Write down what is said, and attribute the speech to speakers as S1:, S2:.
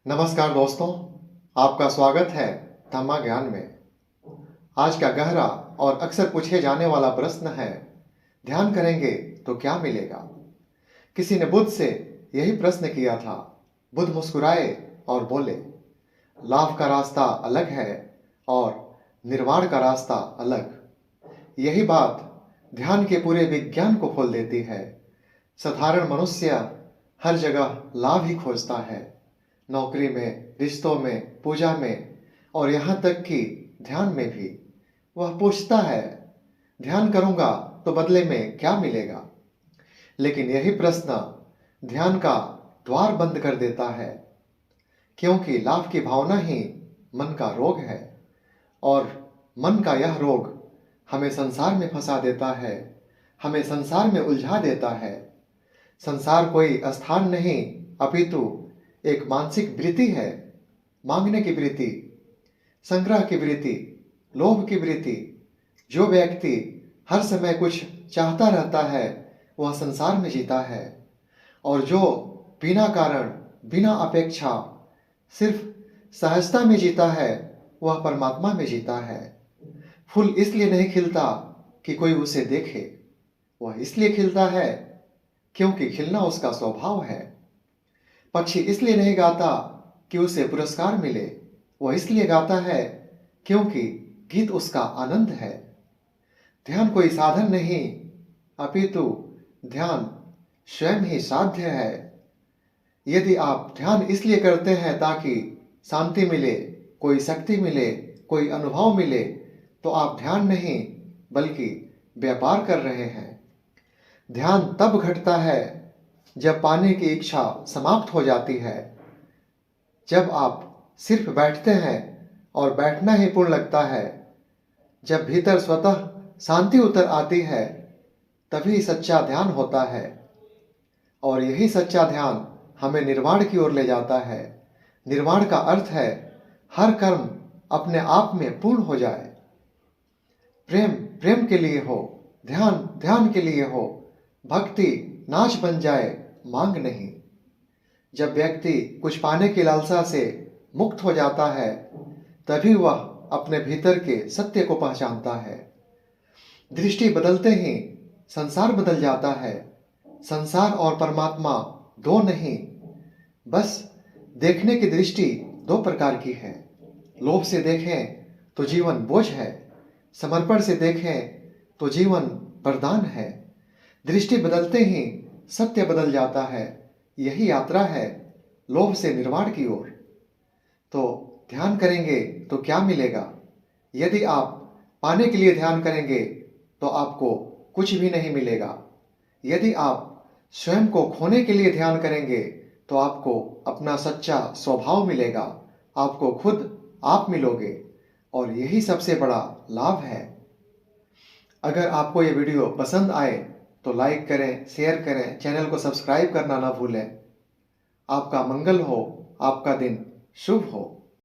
S1: नमस्कार दोस्तों, आपका स्वागत है धम्मा ज्ञान में। आज का गहरा और अक्सर पूछे जाने वाला प्रश्न है, ध्यान करेंगे तो क्या मिलेगा? किसी ने बुद्ध से यही प्रश्न किया था। बुद्ध मुस्कुराए और बोले, लाभ का रास्ता अलग है और निर्वाण का रास्ता अलग। यही बात ध्यान के पूरे विज्ञान को खोल देती है। साधारण मनुष्य हर जगह लाभ ही खोजता है, नौकरी में, रिश्तों में, पूजा में और यहाँ तक कि ध्यान में भी। वह पूछता है, ध्यान करूंगा तो बदले में क्या मिलेगा? लेकिन यही प्रश्न ध्यान का द्वार बंद कर देता है, क्योंकि लाभ की भावना ही मन का रोग है और मन का यह रोग हमें संसार में फंसा देता है, हमें संसार में उलझा देता है। संसार कोई स्थान नहीं अपितु एक मानसिक वृत्ति है। मांगने की वृत्ति, संग्रह की वृत्ति, लोभ की वृत्ति। जो व्यक्ति हर समय कुछ चाहता रहता है वह संसार में जीता है, और जो बिना कारण, बिना अपेक्षा, सिर्फ सहजता में जीता है वह परमात्मा में जीता है। फूल इसलिए नहीं खिलता कि कोई उसे देखे, वह इसलिए खिलता है क्योंकि खिलना उसका स्वभाव है। पक्षी इसलिए नहीं गाता कि उसे पुरस्कार मिले, वह इसलिए गाता है क्योंकि गीत उसका आनंद है। ध्यान कोई साधन नहीं अपितु ध्यान स्वयं ही साध्य है। यदि आप ध्यान इसलिए करते हैं ताकि शांति मिले, कोई शक्ति मिले, कोई अनुभव मिले, तो आप ध्यान नहीं बल्कि व्यापार कर रहे हैं। ध्यान तब घटता है जब पाने की इच्छा समाप्त हो जाती है। जब आप सिर्फ बैठते हैं और बैठना ही पूर्ण लगता है, जब भीतर स्वतः शांति उतर आती है, तभी सच्चा ध्यान होता है। और यही सच्चा ध्यान हमें निर्वाण की ओर ले जाता है। निर्वाण का अर्थ है हर कर्म अपने आप में पूर्ण हो जाए। प्रेम प्रेम के लिए हो, ध्यान ध्यान के लिए हो, भक्ति नाच बन जाए, मांग नहीं। जब व्यक्ति कुछ पाने की लालसा से मुक्त हो जाता है, तभी वह अपने भीतर के सत्य को पहचानता है। दृष्टि बदलते ही संसार बदल जाता है। संसार और परमात्मा दो नहीं, बस देखने की दृष्टि दो प्रकार की है। लोभ से देखें तो जीवन बोझ है, समर्पण से देखें तो जीवन वरदान है। दृष्टि बदलते ही सत्य बदल जाता है। यही यात्रा है लोभ से निर्वाण की ओर। तो ध्यान करेंगे तो क्या मिलेगा? यदि आप पाने के लिए ध्यान करेंगे तो आपको कुछ भी नहीं मिलेगा। यदि आप स्वयं को खोने के लिए ध्यान करेंगे तो आपको अपना सच्चा स्वभाव मिलेगा, आपको खुद आप मिलोगे, और यही सबसे बड़ा लाभ है। अगर आपको ये वीडियो पसंद आए तो लाइक करें, शेयर करें, चैनल को सब्सक्राइब करना ना भूलें। आपका मंगल हो, आपका दिन शुभ हो।